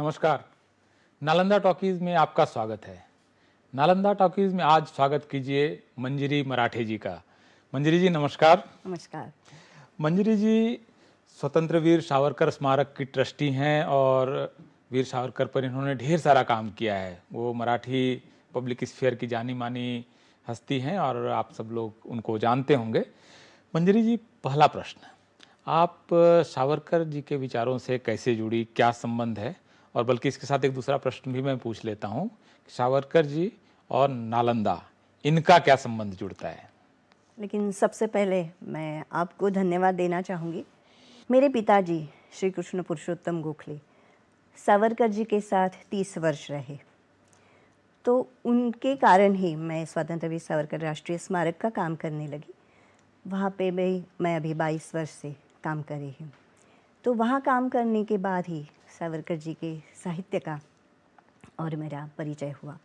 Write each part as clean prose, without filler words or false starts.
नमस्कार। नालंदा टॉकीज में आपका स्वागत है। नालंदा टॉकीज में आज स्वागत कीजिए मंजरी मराठे जी का। मंजरी जी नमस्कार। नमस्कार। मंजरी जी स्वतंत्र वीर सावरकर स्मारक की ट्रस्टी हैं और वीर सावरकर पर इन्होंने ढेर सारा काम किया है। वो मराठी पब्लिक स्फीयर की जानी मानी हस्ती हैं और आप सब लोग उनको जानते होंगे। मंजरी जी, पहला प्रश्न, आप सावरकर जी के विचारों से कैसे जुड़ी, क्या संबंध है? और बल्कि इसके साथ एक दूसरा प्रश्न भी मैं पूछ लेता हूँ, सावरकर जी और नालंदा, इनका क्या संबंध जुड़ता है? लेकिन सबसे पहले मैं आपको धन्यवाद देना चाहूँगी। मेरे पिताजी श्री कृष्ण पुरुषोत्तम गोखले सावरकर जी के साथ 30 वर्ष रहे, तो उनके कारण ही मैं स्वतंत्र वीर सावरकर राष्ट्रीय स्मारक का काम करने लगी। वहाँ पे मैं अभी 22 वर्ष से काम कर रही हूँ। तो वहाँ काम करने के बाद ही सावरकर जी के साहित्य का और मेरा परिचय हुआ।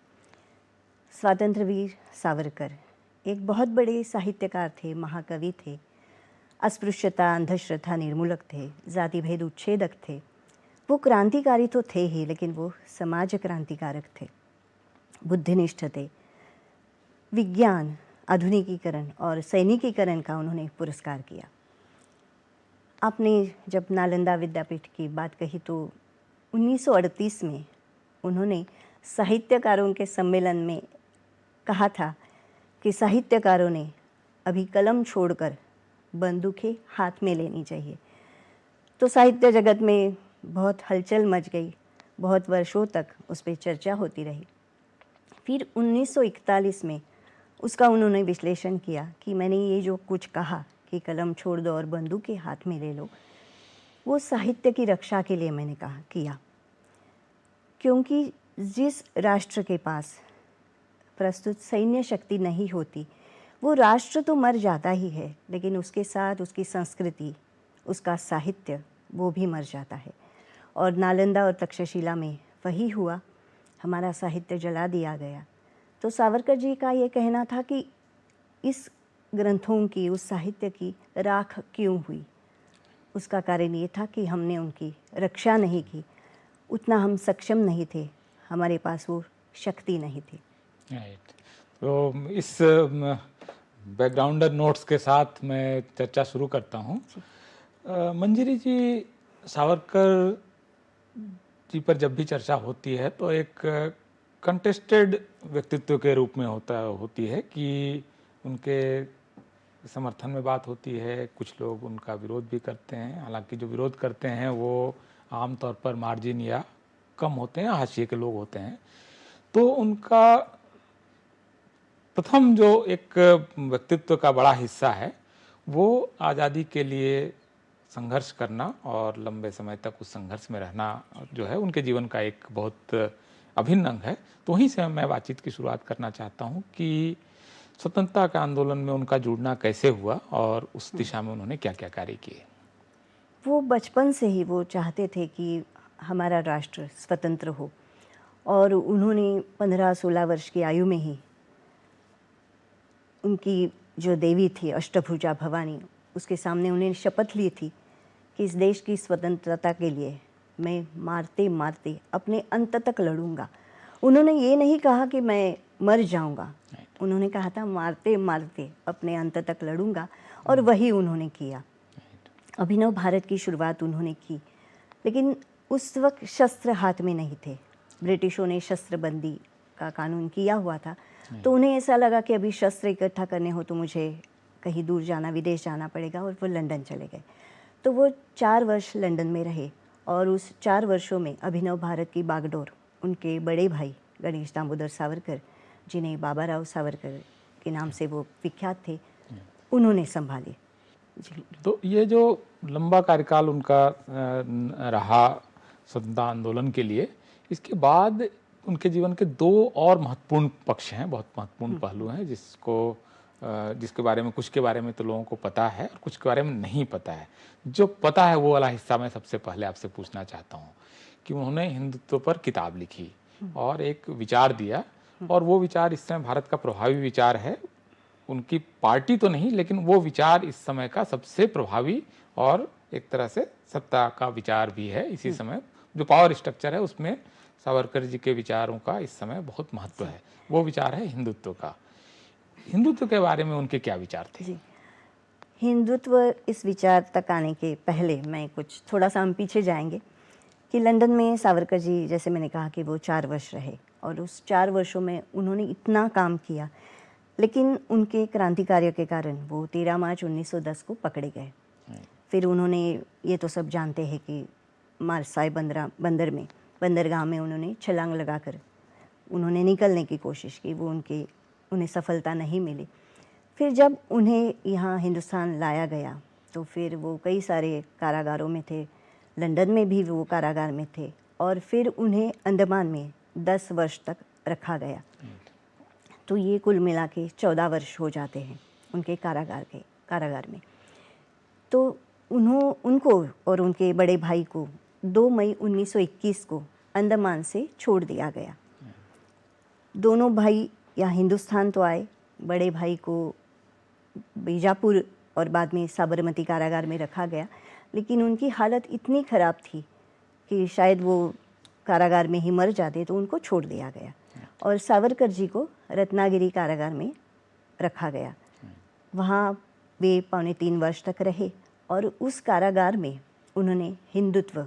स्वतंत्र वीर सावरकर एक बहुत बड़े साहित्यकार थे, महाकवि थे, अस्पृश्यता अंधश्रद्धा निर्मूलक थे, जाति भेद उच्छेदक थे। वो क्रांतिकारी तो थे ही, लेकिन वो समाज क्रांतिकारक थे, बुद्धिनिष्ठ थे। विज्ञान, आधुनिकीकरण और सैनिकीकरण का उन्होंने पुरस्कार किया। आपने जब नालंदा विद्यापीठ की बात कही तो 1938 में उन्होंने साहित्यकारों के सम्मेलन में कहा था कि साहित्यकारों ने अभी कलम छोड़कर बंदूकें हाथ में लेनी चाहिए। तो साहित्य जगत में बहुत हलचल मच गई, बहुत वर्षों तक उस पर चर्चा होती रही। फिर 1941 में उसका उन्होंने विश्लेषण किया कि मैंने ये जो कुछ कहा कि कलम छोड़ दो और बंदूकें हाथ में ले लो, वो साहित्य की रक्षा के लिए मैंने कहा किया। क्योंकि जिस राष्ट्र के पास प्रस्तुत सैन्य शक्ति नहीं होती, वो राष्ट्र तो मर जाता ही है, लेकिन उसके साथ उसकी संस्कृति, उसका साहित्य, वो भी मर जाता है। और नालंदा और तक्षशिला में वही हुआ, हमारा साहित्य जला दिया गया। तो सावरकर जी का ये कहना था कि इस ग्रंथों की, उस साहित्य की राख क्यों हुई? उसका कारण ये था कि हमने उनकी रक्षा नहीं की, उतना हम सक्षम नहीं थे, हमारे पास वो शक्ति नहीं थी। राइट। तो इस बैकग्राउंडर नोट्स के साथ मैं चर्चा शुरू करता हूँ। मंजरी जी, सावरकर जी पर जब भी चर्चा होती है तो एक कंटेस्टेड व्यक्तित्व के रूप में होती है कि उनके समर्थन में बात होती है, कुछ लोग उनका विरोध भी करते हैं। हालांकि जो विरोध करते हैं वो आमतौर पर मार्जिन या कम होते हैं, हाशिए के लोग होते हैं। तो उनका प्रथम जो एक व्यक्तित्व का बड़ा हिस्सा है वो आज़ादी के लिए संघर्ष करना और लंबे समय तक उस संघर्ष में रहना जो है उनके जीवन का एक बहुत अभिन्न अंग है। तो वहीं से मैं बातचीत की शुरुआत करना चाहता हूँ कि स्वतंत्रता के आंदोलन में उनका जुड़ना कैसे हुआ और उस दिशा में उन्होंने क्या क्या कार्य किए। वो बचपन से ही वो चाहते थे कि हमारा राष्ट्र स्वतंत्र हो, और उन्होंने 15-16 वर्ष की आयु में ही उनकी जो देवी थी अष्टभुजा भवानी, उसके सामने उन्हें शपथ ली थी कि इस देश की स्वतंत्रता के लिए मैं मारते मारते अपने अंत तक लड़ूंगा। उन्होंने ये नहीं कहा कि मैं मर जाऊंगा, उन्होंने कहा था मारते मारते अपने अंत तक लड़ूंगा, और वही उन्होंने किया। अभिनव भारत की शुरुआत उन्होंने की, लेकिन उस वक्त शस्त्र हाथ में नहीं थे। ब्रिटिशों ने शस्त्रबंदी का कानून किया हुआ था, तो उन्हें ऐसा लगा कि अभी शस्त्र इकट्ठा करने हो तो मुझे कहीं दूर जाना, विदेश जाना पड़ेगा, और वो लंदन चले गए। तो वो 4 वर्ष लंदन में रहे, और उस 4 वर्षों में अभिनव भारत की बागडोर उनके बड़े भाई गणेश दामोदर सावरकर, जिन्हें बाबा राव सावरकर के नाम से वो विख्यात थे, उन्होंने संभाली। जी। तो ये जो लंबा कार्यकाल उनका रहा स्वतंत्रता आंदोलन के लिए, इसके बाद उनके जीवन के 2 और महत्वपूर्ण पक्ष हैं, बहुत महत्वपूर्ण पहलू हैं जिसके बारे में, कुछ के बारे में तो लोगों को पता है और कुछ के बारे में नहीं पता है। जो पता है वो वाला हिस्सा मैं सबसे पहले आपसे पूछना चाहता हूँ कि उन्होंने हिंदुत्व पर किताब लिखी और एक विचार दिया, और वो विचार इस समय भारत का प्रभावी विचार है। उनकी पार्टी तो नहीं, लेकिन वो विचार इस समय का सबसे प्रभावी और एक तरह से सत्ता का विचार भी है इसी समय जो पावर स्ट्रक्चर है उसमें सावरकर जी के विचारों का इस समय बहुत महत्व है। वो विचार है हिंदुत्व का। हिंदुत्व के बारे में उनके क्या विचार थे? जी, हिंदुत्व इस विचार तक आने के पहले मैं कुछ थोड़ा सा हम पीछे जाएंगे कि लंदन में सावरकर जी, जैसे मैंने कहा कि वो 4 वर्ष रहे और उस 4 वर्षों में उन्होंने इतना काम किया, लेकिन उनके क्रांति कार्य के कारण वो 13 मार्च 1910 को पकड़े गए। फिर उन्होंने, ये तो सब जानते हैं कि मारसाई बंदरगाह में उन्होंने छलांग लगाकर उन्होंने निकलने की कोशिश की, वो उन्हें सफलता नहीं मिली। फिर जब उन्हें यहाँ हिंदुस्तान लाया गया तो फिर वो कई सारे कारागारों में थे, लंदन में भी वो कारागार में थे और फिर उन्हें अंडमान में 10 वर्ष तक रखा गया। तो ये कुल मिला के 14 वर्ष हो जाते हैं उनके कारागार में। तो उनको और उनके बड़े भाई को 2 मई 1921 को अंडमान से छोड़ दिया गया। दोनों भाई यहाँ हिंदुस्तान तो आए, बड़े भाई को बीजापुर और बाद में साबरमती कारागार में रखा गया, लेकिन उनकी हालत इतनी ख़राब थी कि शायद वो कारागार में ही मर जाते, तो उनको छोड़ दिया गया और सावरकर जी को रत्नागिरी कारागार में रखा गया। वहाँ वे 3.25 वर्ष तक रहे और उस कारागार में उन्होंने हिंदुत्व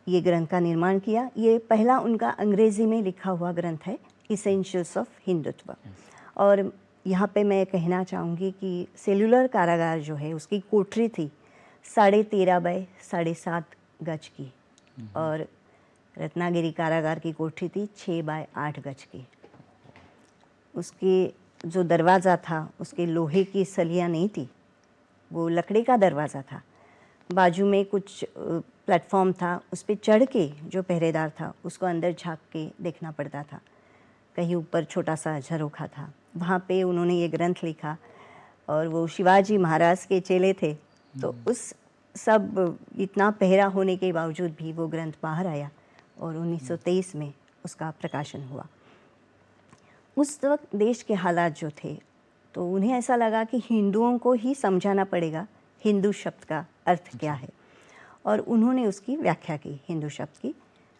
ये ग्रंथ का निर्माण किया। ये पहला उनका अंग्रेज़ी में लिखा हुआ ग्रंथ है, इसेंशियल्स ऑफ हिंदुत्व। और यहाँ पे मैं कहना चाहूँगी कि सेलुलर कारागार जो है उसकी कोठरी थी 13.5 बाय 7.5 गज की और रत्नागिरी कारागार की कोठरी थी 6 बाय 8 गज की। उसके जो दरवाज़ा था उसके लोहे की सलियाँ नहीं थी, वो लकड़ी का दरवाज़ा था। बाजू में कुछ प्लेटफॉर्म था, उस पर चढ़ के जो पहरेदार था उसको अंदर झांक के देखना पड़ता था। कहीं ऊपर छोटा सा झरोखा था, वहाँ पे उन्होंने ये ग्रंथ लिखा और वो शिवाजी महाराज के चेले थे, तो उस सब इतना पहरा होने के बावजूद भी वो ग्रंथ बाहर आया और 1923 में उसका प्रकाशन हुआ। उस वक्त देश के हालात जो थे, तो उन्हें ऐसा लगा कि हिंदुओं को ही समझाना पड़ेगा हिंदू शब्द का अर्थ क्या है, और उन्होंने उसकी व्याख्या की हिंदू शब्द की।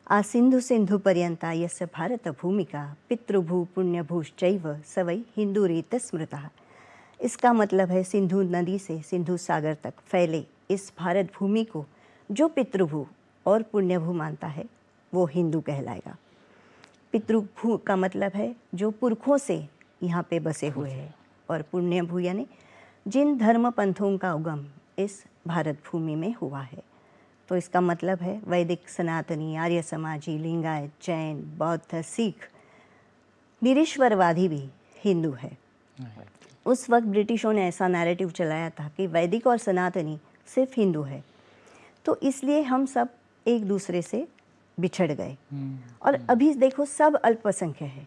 आसिंधु सिंधु पर्यंता यस्य भारत भूमिका पितृभू पुण्यभूश्चैव सवै हिंदू रीत स्मृतः। इसका मतलब है सिंधु नदी से सिंधु सागर तक फैले इस भारत भूमि को जो पितृभू और पुण्यभू मानता है वो हिंदू कहलाएगा। पितृभू का मतलब है जो पुरखों से यहाँ पे बसे हुए हैं, और पुण्यभू यानी जिन धर्म पंथों का उगम इस भारत भूमि में हुआ है। तो इसका मतलब है वैदिक, सनातनी, आर्य समाजी, लिंगायत, जैन, बौद्ध, सिख, निरीश्वरवादी भी हिंदू है। उस वक्त ब्रिटिशों ने ऐसा नैरेटिव चलाया था कि वैदिक और सनातनी सिर्फ हिंदू है, तो इसलिए हम सब एक दूसरे से बिछड़ गए। और अभी देखो सब अल्पसंख्यक है,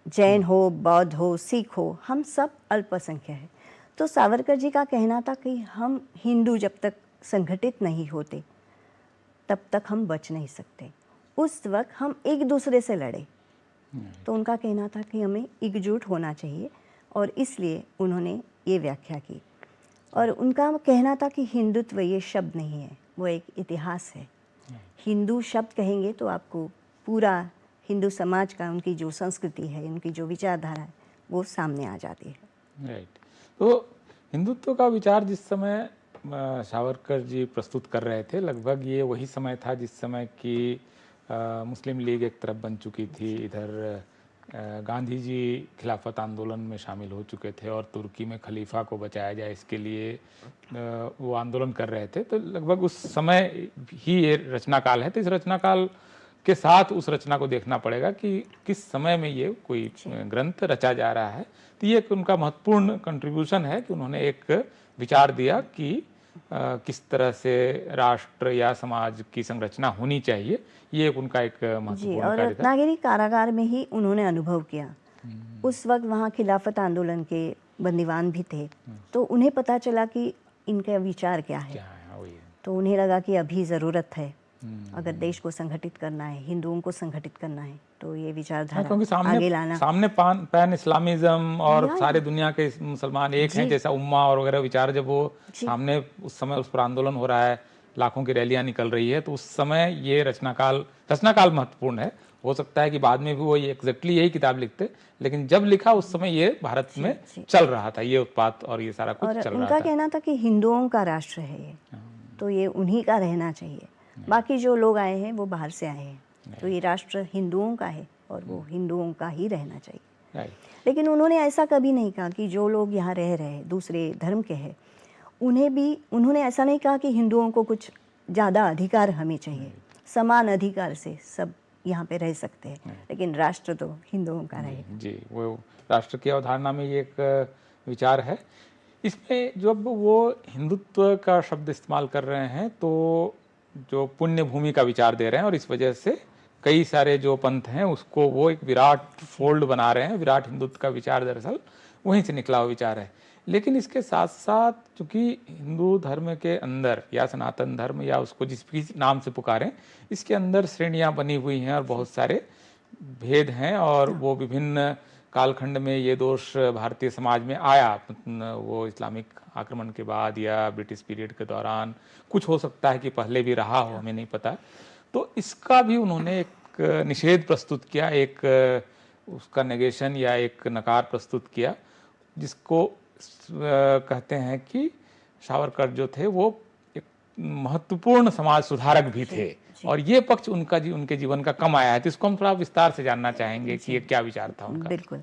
जैन हो, बौद्ध हो, सिख हो, हम सब अल्पसंख्यक हैं। तो सावरकर जी का कहना था कि हम हिंदू जब तक संगठित नहीं होते तब तक हम बच नहीं सकते। उस वक्त हम एक दूसरे से लड़े, तो उनका कहना था कि हमें एकजुट होना चाहिए, और इसलिए उन्होंने ये व्याख्या की। और उनका कहना था कि हिंदुत्व ये शब्द नहीं है, वो एक इतिहास है। हिंदू शब्द कहेंगे तो आपको पूरा हिंदू समाज का, उनकी जो संस्कृति है, उनकी जो विचारधारा है, वो सामने आ जाती है। राइट। तो हिंदुत्व का विचार जिस समय सावरकर जी प्रस्तुत कर रहे थे, लगभग ये वही समय था जिस समय की मुस्लिम लीग एक तरफ बन चुकी थी, इधर गांधी जी खिलाफत आंदोलन में शामिल हो चुके थे और तुर्की में खलीफा को बचाया जाए इसके लिए वो आंदोलन कर रहे थे। तो लगभग उस समय ही ये रचना काल है। तो इस रचना काल के साथ उस रचना को देखना पड़ेगा कि किस समय में ये कोई ग्रंथ रचा जा रहा है। तो ये एक उनका महत्वपूर्ण कंट्रीब्यूशन है कि उन्होंने एक विचार दिया कि किस तरह से राष्ट्र या समाज की संरचना होनी चाहिए। ये उनका एक महत्वपूर्ण और कार्य था। रत्नागिरी कारागार में ही उन्होंने अनुभव किया। उस वक्त वहाँ खिलाफत आंदोलन के बंदीवान भी थे, तो उन्हें पता चला कि इनका विचार क्या है। तो उन्हें लगा कि अभी ज़रूरत है, अगर देश को संगठित करना है, हिंदुओं को संगठित करना है, तो ये विचारधारा क्योंकि आगे लाना। सामने पैन इस्लामिज्म और सारे दुनिया के मुसलमान एक हैं जैसा उम्मा और वगैरह विचार जब वो सामने उस समय उस पर आंदोलन हो रहा है लाखों की रैलियां निकल रही है, तो उस समय ये रचनाकाल महत्वपूर्ण है। हो सकता है कि बाद में भी वो ये एग्जैक्टली यही किताब लिखते, लेकिन जब लिखा उस समय ये भारत में जी। चल रहा था, ये उत्पात और ये सारा कुछ और चल रहा उनका था। कहना था कि हिंदुओं का राष्ट्र है ये, तो ये उन्हीं का रहना चाहिए, बाकी जो लोग आए हैं वो बाहर से आए हैं, तो ये राष्ट्र हिंदुओं का है और वो हिंदुओं का ही रहना चाहिए। राइट। लेकिन उन्होंने ऐसा कभी नहीं कहा कि जो लोग यहाँ रह रहे हैं दूसरे धर्म के हैं उन्होंने ऐसा नहीं कहा कि हिंदुओं को कुछ ज़्यादा अधिकार हमें चाहिए, समान अधिकार से सब यहाँ पे रह सकते हैं, लेकिन राष्ट्र तो हिंदुओं का रहेगा। जी, वो राष्ट्र की अवधारणा में ये एक विचार है। इसमें जब वो हिंदुत्व का शब्द इस्तेमाल कर रहे हैं तो जो पुण्य भूमि का विचार दे रहे हैं, और इस वजह से कई सारे जो पंथ हैं उसको वो एक विराट फोल्ड बना रहे हैं। विराट हिंदुत्व का विचार दरअसल वहीं से निकला हुआ विचार है। लेकिन इसके साथ साथ चूंकि हिंदू धर्म के अंदर या सनातन धर्म या उसको जिस भी नाम से पुकारें, इसके अंदर श्रेणियां बनी हुई हैं और बहुत सारे भेद हैं, और वो विभिन्न कालखंड में ये दोष भारतीय समाज में आया, वो इस्लामिक आक्रमण के बाद या ब्रिटिश पीरियड के दौरान, कुछ हो सकता है कि पहले भी रहा हो, हमें नहीं पता। तो इसका भी उन्होंने एक निषेध प्रस्तुत किया, एक उसका नेगेशन या एक नकार प्रस्तुत किया, जिसको कहते हैं कि सावरकर जो थे वो एक महत्वपूर्ण समाज सुधारक भी थे, और ये पक्ष उनके जीवन का कम आया है। तो इसको हम थोड़ा विस्तार से जानना चाहेंगे कि ये क्या विचार था उनका। बिल्कुल।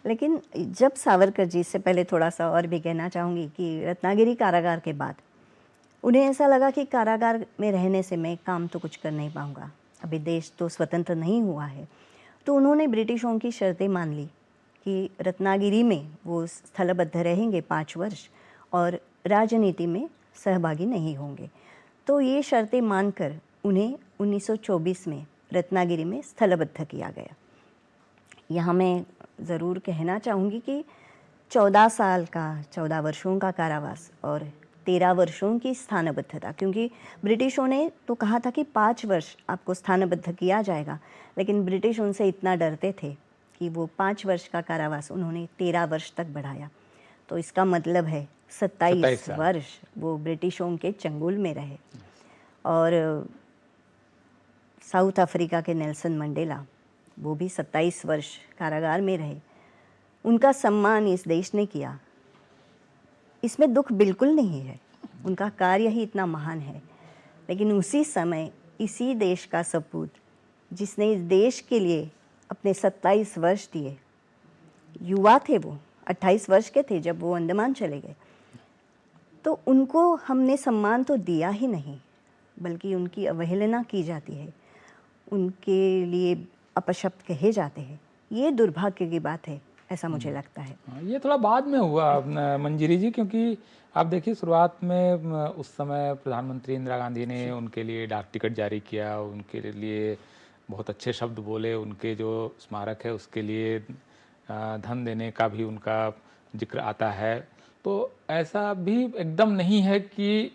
लेकिन जब सावरकर जी, से पहले थोड़ा सा और भी कहना चाहूँगी कि रत्नागिरी कारागार के बाद उन्हें ऐसा लगा कि कारागार में रहने से मैं काम तो कुछ कर नहीं पाऊँगा, अभी देश तो स्वतंत्र नहीं हुआ है। तो उन्होंने ब्रिटिशों की शर्तें मान ली कि रत्नागिरी में वो स्थलबद्ध रहेंगे 5 वर्ष और राजनीति में सहभागी नहीं होंगे। तो ये शर्तें मानकर उन्हें 1924 में रत्नागिरी में स्थलबद्ध किया गया। यहाँ मैं ज़रूर कहना चाहूँगी कि 14 वर्षों का कारावास और 13 वर्षों की स्थानबद्धता, क्योंकि ब्रिटिशों ने तो कहा था कि 5 वर्ष आपको स्थानबद्ध किया जाएगा, लेकिन ब्रिटिश उनसे इतना डरते थे कि वो 5 वर्ष का कारावास उन्होंने 13 वर्ष तक बढ़ाया। तो इसका मतलब है 27 वर्ष वो ब्रिटिशों के चंगुल में रहे। और साउथ अफ्रीका के नेल्सन मंडेला, वो भी 27 वर्ष कारागार में रहे। उनका सम्मान इस देश ने किया, इसमें दुख बिल्कुल नहीं है, उनका कार्य ही इतना महान है। लेकिन उसी समय इसी देश का सपूत जिसने इस देश के लिए अपने 27 वर्ष दिए, युवा थे वो, 28 वर्ष के थे जब वो अंडमान चले गए, तो उनको हमने सम्मान तो दिया ही नहीं, बल्कि उनकी अवहेलना की जाती है, उनके लिए अपशब्द कहे जाते हैं। ये दुर्भाग्य की बात है, ऐसा मुझे लगता है। ये थोड़ा बाद में हुआ मंजीरी जी, क्योंकि आप देखिए शुरुआत में उस समय प्रधानमंत्री इंदिरा गांधी ने उनके लिए डाक टिकट जारी किया, उनके लिए बहुत अच्छे शब्द बोले, उनके जो स्मारक है उसके लिए धन देने का भी उनका जिक्र आता है। तो ऐसा भी एकदम नहीं है कि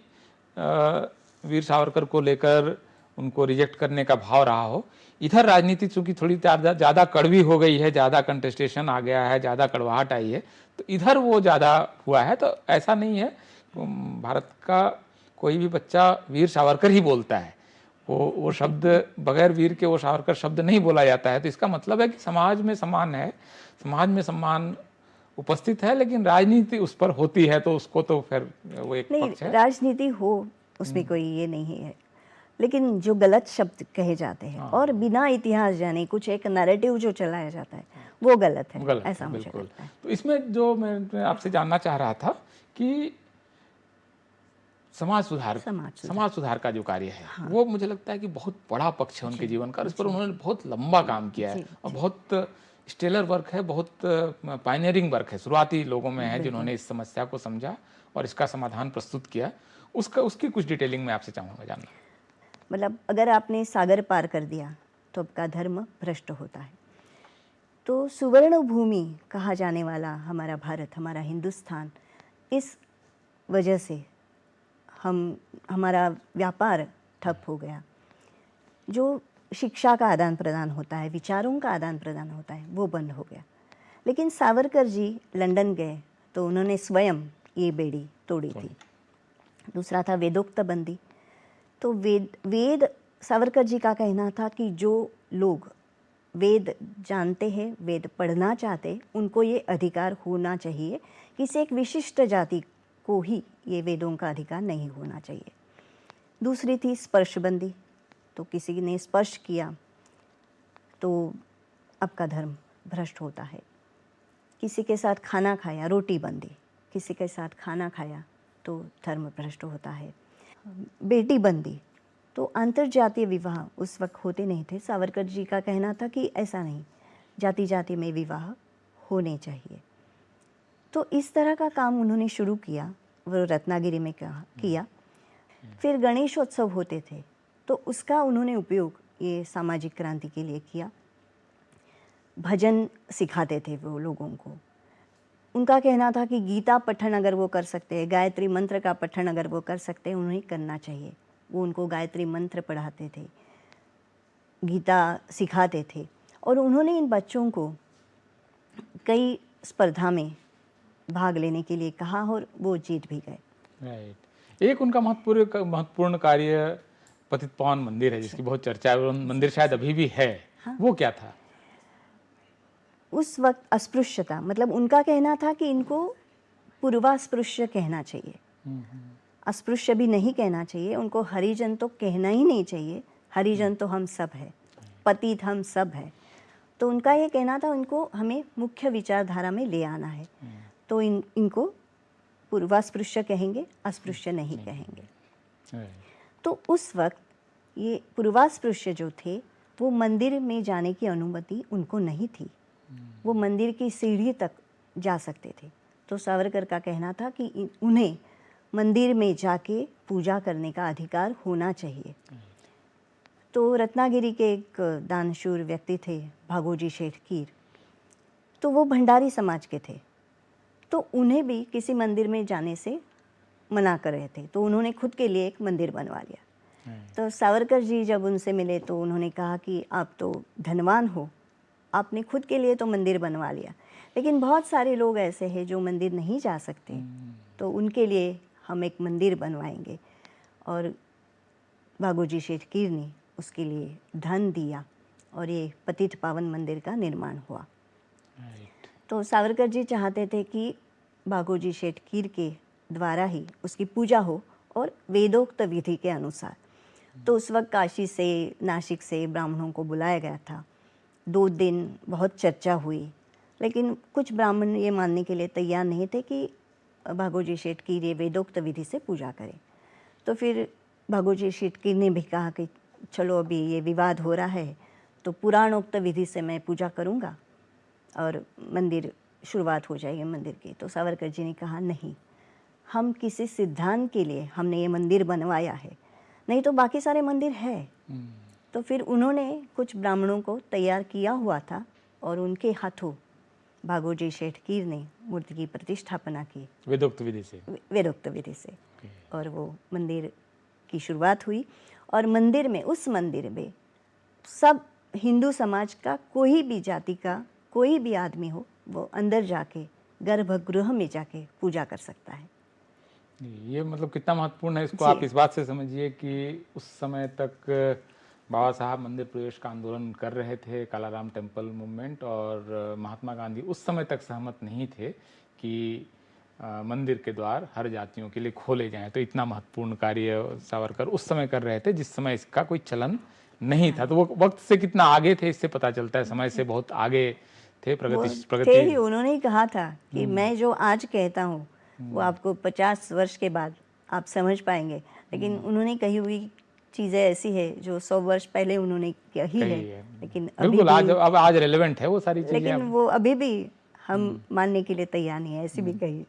वीर सावरकर को लेकर उनको रिजेक्ट करने का भाव रहा हो। इधर राजनीति चूंकि थोड़ी ज़्यादा कड़वी हो गई है, ज़्यादा कंटेस्टेशन आ गया है, ज़्यादा कड़वाहट आई है, तो इधर वो ज़्यादा हुआ है। तो ऐसा नहीं है, भारत का कोई भी बच्चा वीर सावरकर ही बोलता है, वो शब्द बगैर वीर के वो सावरकर शब्द नहीं बोला जाता है। तो इसका मतलब है कि समाज में सम्मान है, समाज में सम्मान उपस्थित है, लेकिन राजनीति उस पर होती है, तो उसको तो फिर वो एक पक्ष है। राजनीति हो उसमें कोई ये नहीं है, लेकिन जो गलत शब्द कहे जाते हैं और बिना इतिहास जाने कुछ एक नैरेटिव जो चलाया जाता है वो गलत है, ऐसा मुझे लगता है। तो इसमें जो मैं आपसे जानना चाह रहा था कि समाज सुधार का जो कार्य है, हाँ, वो मुझे लगता है कि बहुत बड़ा पक्ष है उनके जीवन का, उस पर उन्होंने बहुत लंबा काम किया है और बहुत स्टेलर वर्क है, बहुत पायनियरिंग वर्क है, शुरुआती लोगों में है जिन्होंने इस समस्या को समझा और इसका समाधान प्रस्तुत किया। उसकी कुछ डिटेलिंग में आपसे चाहूँगा जानना। मतलब अगर आपने सागर पार कर दिया तो आपका धर्म भ्रष्ट होता है। तो सुवर्ण भूमि कहा जाने वाला हमारा भारत, हमारा हिंदुस्तान, इस वजह से हमारा व्यापार ठप हो गया। जो शिक्षा का आदान प्रदान होता है, विचारों का आदान प्रदान होता है, वो बंद हो गया। लेकिन सावरकर जी लंदन गए तो उन्होंने स्वयं ये बेड़ी तोड़ी थी। दूसरा था वेदोक्त बंदी, तो वेद सावरकर जी का कहना था कि जो लोग वेद जानते हैं, वेद पढ़ना चाहते, उनको ये अधिकार होना चाहिए। किसी एक विशिष्ट जाति को ही ये वेदों का अधिकार नहीं होना चाहिए। दूसरी थी स्पर्शबंदी, तो किसी ने स्पर्श किया तो आपका धर्म भ्रष्ट होता है। किसी के साथ खाना खाया, रोटी बंदी, किसी के साथ खाना खाया तो धर्म भ्रष्ट होता है। बेटी बंदी, तो अंतर्जातीय विवाह उस वक्त होते नहीं थे। सावरकर जी का कहना था कि ऐसा नहीं, जाति जाति में विवाह होने चाहिए। तो इस तरह का काम उन्होंने शुरू किया, वो रत्नागिरी में किया। फिर गणेशोत्सव होते थे, तो उसका उन्होंने उपयोग ये सामाजिक क्रांति के लिए किया। भजन सिखाते थे वो लोगों को। उनका कहना था कि गीता पठन अगर वो कर सकते हैं, गायत्री मंत्र का पठन अगर वो कर सकते हैं, उन्हें करना चाहिए। वो उनको गायत्री मंत्र पढ़ाते थे, गीता सिखाते थे, और उन्होंने इन बच्चों को कई स्पर्धा में भाग लेने के लिए कहा और वो जीत भी गए। राइट। एक उनका महत्वपूर्ण कार्य पतित पावन मंदिर है, जिसकी बहुत चर्चा है, और मंदिर शायद अभी भी है। हाँ। वो क्या था? उस वक्त अस्पृश्यता, मतलब उनका कहना था कि इनको पूर्वास्पृश्य कहना चाहिए, अस्पृश्य भी नहीं कहना चाहिए। उनको हरिजन तो कहना ही नहीं चाहिए, हरिजन तो हम सब है, पतित हम सब है। तो उनका ये कहना था, उनको हमें मुख्य विचारधारा में ले आना है। तो इनको पूर्वास्पृश्य कहेंगे, अस्पृश्य नहीं कहेंगे। तो उस वक्त ये पूर्वास्पृश्य जो थे, वो मंदिर में जाने की अनुमति उनको नहीं थी। वो मंदिर की सीढ़ी तक जा सकते थे। तो सावरकर का कहना था कि उन्हें मंदिर में जाके पूजा करने का अधिकार होना चाहिए। तो रत्नागिरी के एक दानशूर व्यक्ति थे, भागोजी शेठ कीर, तो वो भंडारी समाज के थे। तो उन्हें भी किसी मंदिर में जाने से मना कर रहे थे, तो उन्होंने खुद के लिए एक मंदिर बनवा लिया। तो सावरकर जी जब उनसे मिले तो उन्होंने कहा कि आप तो धनवान हो, आपने खुद के लिए तो मंदिर बनवा लिया, लेकिन बहुत सारे लोग ऐसे हैं जो मंदिर नहीं जा सकते, तो उनके लिए हम एक मंदिर बनवाएंगे। और भागोजी शेठ कीर ने उसके लिए धन दिया और ये पतित पावन मंदिर का निर्माण हुआ। तो सावरकर जी चाहते थे कि भागोजी शेठ कीर के द्वारा ही उसकी पूजा हो और वेदोक्त विधि के अनुसार। तो उस वक्त काशी से, नासिक से ब्राह्मणों को बुलाया गया था। 2 दिन बहुत चर्चा हुई, लेकिन कुछ ब्राह्मण ये मानने के लिए तैयार नहीं थे कि भागोजी शेठ कीर ये वेदोक्त विधि से पूजा करें। तो फिर भागोजी शेठ कीर ने भी कहा कि चलो अभी ये विवाद हो रहा है, तो पुराणोक्त विधि से मैं पूजा करूँगा और मंदिर शुरुआत हो जाएगी मंदिर की। तो सावरकर जी ने कहा नहीं, हम किसी सिद्धांत के लिए हमने ये मंदिर बनवाया है, नहीं तो बाकी सारे मंदिर है। तो फिर उन्होंने कुछ ब्राह्मणों को तैयार किया हुआ था और उनके हाथों भागोजी शेठ कीर ने मूर्ति की प्रतिष्ठापना की वेदोक्त विधि से। वेदोक्त विधि से। और वो मंदिर की शुरुआत हुई। और मंदिर में, उस मंदिर में सब हिंदू समाज का कोई भी जाति का कोई भी आदमी हो, वो अंदर जाके गर्भगृह में जाके पूजा कर सकता है। ये मतलब कितना महत्वपूर्ण है, इसको आप इस बात से समझिए कि उस समय तक बाबा साहब मंदिर प्रवेश का आंदोलन कर रहे थे, कालाराम टेम्पल मूवमेंट, और महात्मा गांधी उस समय तक सहमत नहीं थे कि मंदिर के द्वार हर जातियों के लिए खोले जाएं। तो इतना महत्वपूर्ण कार्य सावरकर उस समय कर रहे थे जिस समय इसका कोई चलन नहीं था। तो वो वक्त से कितना आगे थे, इससे पता चलता है, समय से बहुत आगे थे। प्रगति ही उन्होंने ही कहा था कि मैं जो आज कहता हूँ वो आपको 50 वर्ष के बाद आप समझ पाएंगे, लेकिन उन्होंने कही हुई चीज़ें ऐसी है जो 100 वर्ष पहले उन्होंने कही है, लेकिन बिल्कुल अब आज रेलेवेंट है वो सारी चीजें, लेकिन वो अभी भी हम मानने के लिए तैयार नहीं है। ऐसी भी कई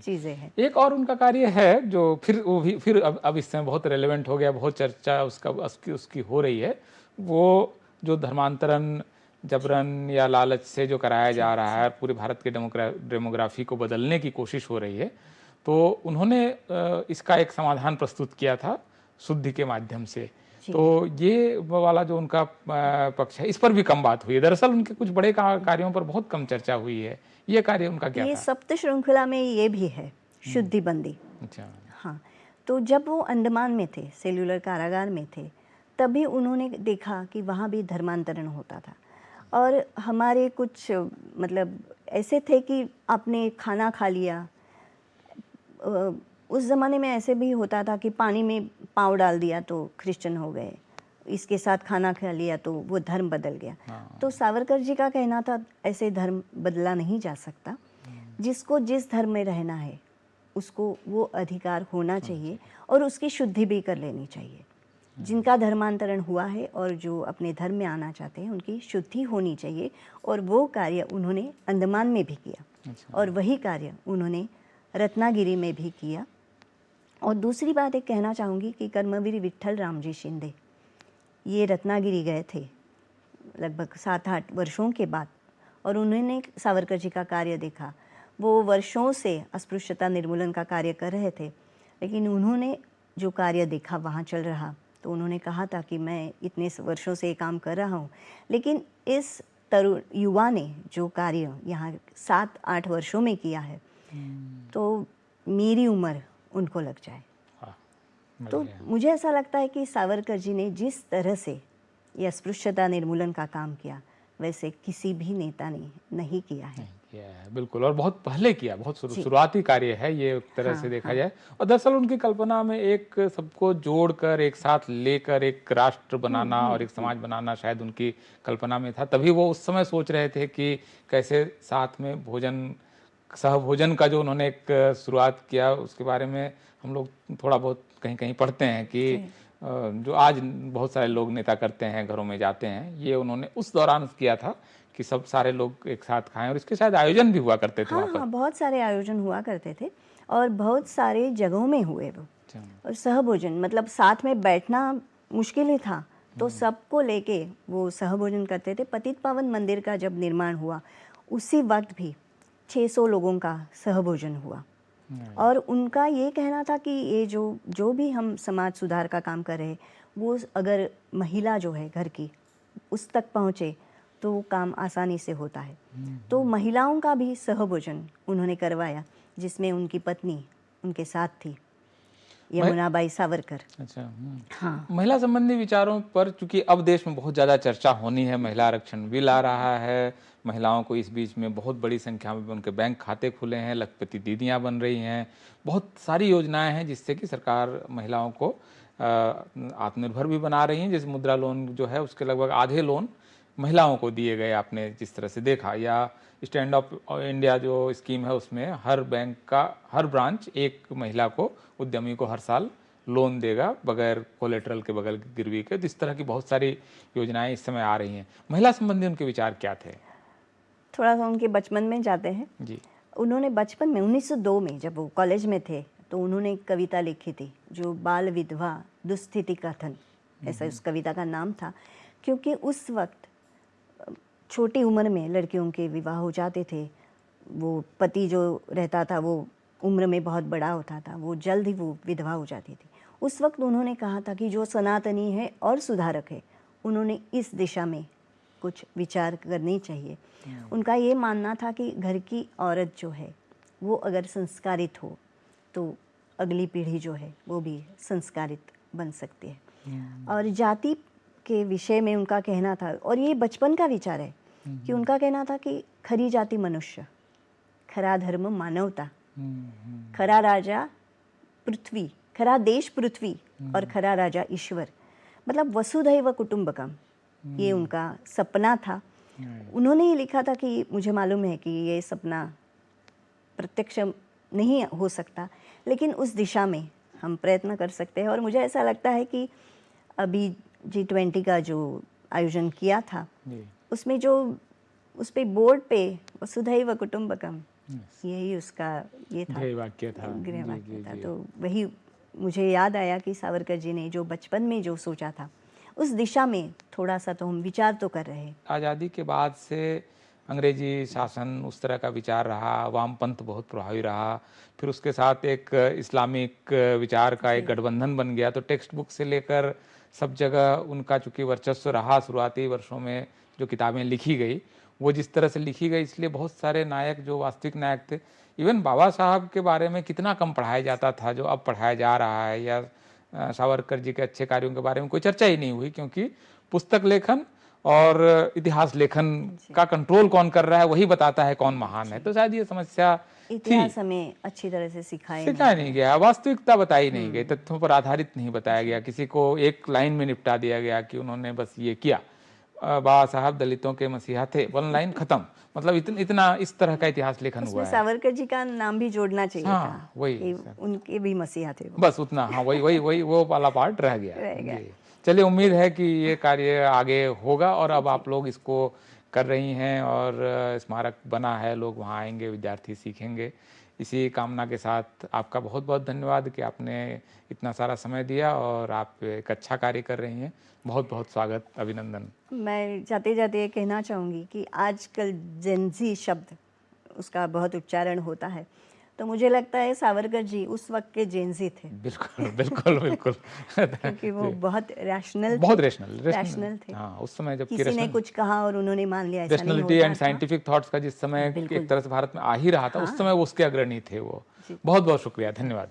चीज़ें हैं। एक और उनका कार्य है जो फिर अब इस समय बहुत रेलेवेंट हो गया, बहुत चर्चा उसकी हो रही है। वो जो धर्मांतरण, जबरन या लालच से जो कराया जा रहा है, पूरे भारत के डेमोग्राफी को बदलने की कोशिश हो रही है, तो उन्होंने इसका एक समाधान प्रस्तुत किया था शुद्धि के माध्यम से। तो ये वाला जो उनका पक्ष है, इस पर भी कम बात हुई है। दरअसल उनके कुछ बड़े कार्यों पर बहुत कम चर्चा हुई है। ये कार्य उनका क्या था? ये सप्त श्रृंखला में ये भी है, शुद्धि बंदी। अच्छा। हाँ, तो जब वो अंडमान में थे, सेल्युलर कारागार में थे, तभी उन्होंने देखा कि वहाँ भी धर्मांतरण होता था। और हमारे कुछ मतलब ऐसे थे कि आपने खाना खा लिया, उस ज़माने में ऐसे भी होता था कि पानी में पाँव डाल दिया तो क्रिश्चियन हो गए, इसके साथ खाना खा लिया तो वो धर्म बदल गया। तो सावरकर जी का कहना था ऐसे धर्म बदला नहीं जा सकता, जिसको जिस धर्म में रहना है उसको वो अधिकार होना चाहिए और उसकी शुद्धि भी कर लेनी चाहिए। जिनका धर्मांतरण हुआ है और जो अपने धर्म में आना चाहते हैं उनकी शुद्धि होनी चाहिए, और वो कार्य उन्होंने अंडमान में भी किया और वही कार्य उन्होंने रत्नागिरी में भी किया। और दूसरी बात एक कहना चाहूँगी कि कर्मवीर विट्ठल राम जी शिंदे ये रत्नागिरी गए थे लगभग 7-8 वर्षों के बाद, और उन्होंने सावरकर जी का कार्य देखा। वो वर्षों से अस्पृश्यता निर्मूलन का कार्य कर रहे थे, लेकिन उन्होंने जो कार्य देखा वहाँ चल रहा, तो उन्होंने कहा था कि मैं इतने वर्षों से ये काम कर रहा हूँ, लेकिन इस तरुण युवा ने जो कार्य यहाँ 7-8 वर्षों में किया है, तो मेरी उम्र उनको लग जाए। तो मुझे ऐसा लगता है कि सावरकर जी ने जिस तरह से ये अस्पृश्यता निर्मूलन का काम किया, वैसे किसी भी नेता ने नहीं किया है। बिल्कुल, और बहुत पहले किया, बहुत शुरुआती कार्य है ये एक तरह से देखा जाए। और दरअसल उनकी कल्पना में एक सबको जोड़कर एक साथ लेकर एक राष्ट्र बनाना और एक समाज बनाना शायद उनकी कल्पना में था। तभी वो उस समय सोच रहे थे कि कैसे साथ में भोजन, सहभोजन का जो उन्होंने एक शुरुआत किया, उसके बारे में हम लोग थोड़ा बहुत कहीं कहीं पढ़ते हैं कि जो आज बहुत सारे लोग नेता करते हैं, घरों में जाते हैं, ये उन्होंने उस दौरान किया था कि सब सारे लोग एक साथ खाएं, और इसके शायद आयोजन भी हुआ करते थे। हाँ, वहाँ पर हाँ, बहुत सारे आयोजन हुआ करते थे और बहुत सारे जगहों में हुए वो। और सहभोजन मतलब साथ में बैठना मुश्किल ही था, तो सबको लेके वो सहभोजन करते थे। पतित पावन मंदिर का जब निर्माण हुआ, उसी वक्त भी 600 लोगों का सहभोजन हुआ। और उनका ये कहना था कि ये जो भी हम समाज सुधार का काम कर रहे हैं, वो अगर महिला जो है घर की उस तक पहुँचे तो वो काम आसानी से होता है। तो महिलाओं का भी सहभोजन उन्होंने करवाया, जिसमें उनकी पत्नी उनके साथ थी, यमुनाबाई सावरकर। अच्छा, हाँ, महिला संबंधी विचारों पर चूंकि अब देश में बहुत ज़्यादा चर्चा होनी है, महिला आरक्षण बिल आ रहा है, महिलाओं को इस बीच में बहुत बड़ी संख्या में उनके बैंक खाते खुले हैं, लखपति दीदियां बन रही हैं, बहुत सारी योजनाएं हैं जिससे कि सरकार महिलाओं को आत्मनिर्भर भी बना रही हैं। जैसे मुद्रा लोन जो है उसके लगभग आधे लोन महिलाओं को दिए गए, आपने जिस तरह से देखा, या स्टैंड अप इंडिया जो स्कीम है उसमें हर बैंक का हर ब्रांच एक महिला को, उद्यमी को हर साल लोन देगा बगैर कोलेटरल के, बगैर गिरवी के। तो इस तरह की बहुत सारी योजनाएं इस समय आ रही हैं। महिला संबंधी उनके विचार क्या थे? थोड़ा सा उनके बचपन में जाते हैं जी। उन्होंने बचपन में 1902 में जब वो कॉलेज में थे, तो उन्होंने एक कविता लिखी थी जो बाल विधवा दुस्थिति कथन, ऐसा उस कविता का नाम था। क्योंकि उस वक्त छोटी उम्र में लड़कियों के विवाह हो जाते थे, वो पति जो रहता था वो उम्र में बहुत बड़ा होता था, वो जल्द ही वो विधवा हो जाती थी। उस वक्त उन्होंने कहा था कि जो सनातनी है और सुधारक है, उन्होंने इस दिशा में कुछ विचार करनी चाहिए। उनका ये मानना था कि घर की औरत जो है वो अगर संस्कारित हो तो अगली पीढ़ी जो है वो भी संस्कारित बन सकती है। और जाति के विषय में उनका कहना था, और ये बचपन का विचार है, कि उनका कहना था कि खरी जाति मनुष्य, खरा धर्म मानवता, खरा राजा पृथ्वी, खरा देश पृथ्वी और खरा राजा ईश्वर, मतलब वसुधैव कुटुंबकम, ये उनका सपना था। उन्होंने ये लिखा था कि मुझे मालूम है कि ये सपना प्रत्यक्ष नहीं हो सकता, लेकिन उस दिशा में हम प्रयत्न कर सकते हैं। और मुझे ऐसा लगता है कि अभी G20 का जो आयोजन किया था, उसमें जो उस पे बोर्ड पे वसुधैव कुटुंबकम, यही उसका ये था, गृह वाक्य था। गृह वाक्य था। तो वही मुझे याद आया कि सावरकर जी ने जो बचपन में जो सोचा था, उस दिशा में थोड़ा सा तो हम विचार तो कर रहे हैं। आज़ादी के बाद से अंग्रेजी शासन उस तरह का विचार रहा, वामपंथ बहुत प्रभावी रहा, फिर उसके साथ एक इस्लामिक विचार का एक गठबंधन बन गया। तो टेक्स्ट बुक से लेकर सब जगह उनका चूंकि वर्चस्व रहा, शुरुआती वर्षों में जो किताबें लिखी गई वो जिस तरह से लिखी गई, इसलिए बहुत सारे नायक जो वास्तविक नायक थे, इवन बाबा साहब के बारे में कितना कम पढ़ाया जाता था जो अब पढ़ाया जा रहा है, या सावरकर जी के अच्छे कार्यों के बारे में कोई चर्चा ही नहीं हुई, क्योंकि पुस्तक लेखन और इतिहास लेखन का कंट्रोल कौन कर रहा है वही बताता है कौन महान है। तो शायद ये समस्या इतिहास हमें अच्छी तरह से सिखाया नहीं गया, वास्तविकता बताई नहीं गई, तथ्यों पर आधारित नहीं बताया गया, किसी को एक लाइन में निपटा दिया गया कि उन्होंने बस ये किया, बाबा साहब दलितों के मसीहा थे, वन लाइन खत्म। मतलब इतना इस तरह का इतिहास लेखन हुआ है। सावरकर जी का नाम भी जोड़ना चाहिए था, वही उनके भी मसीहा थे वो। बस उतना, हाँ वही वो वाला पार्ट रह गया। चलिए, उम्मीद है कि ये कार्य आगे होगा, और अब आप लोग इसको कर रही हैं और स्मारक बना है, लोग वहाँ आएंगे, विद्यार्थी सीखेंगे। इसी कामना के साथ आपका बहुत बहुत धन्यवाद कि आपने इतना सारा समय दिया और आप एक अच्छा कार्य कर रही हैं। बहुत बहुत स्वागत, अभिनंदन। मैं जाते जाते ये कहना चाहूँगी कि आजकल जेनजी शब्द उसका बहुत उच्चारण होता है, तो मुझे लगता है सावरकर जी उस वक्त के जेनजी थे। बिल्कुल बिल्कुल बिल्कुल क्योंकि वो बहुत रैशनल थे। हाँ, उस समय जब किसी ने कुछ कहा और उन्होंने मान लिया, ऐसा नहीं होता था। रैशनलिटी एंड साइंटिफिक थॉट्स का जिस समय एक तरह से भारत में आ ही रहा था, उस समय वो उसके अग्रणी थे वो। बहुत बहुत शुक्रिया, धन्यवाद।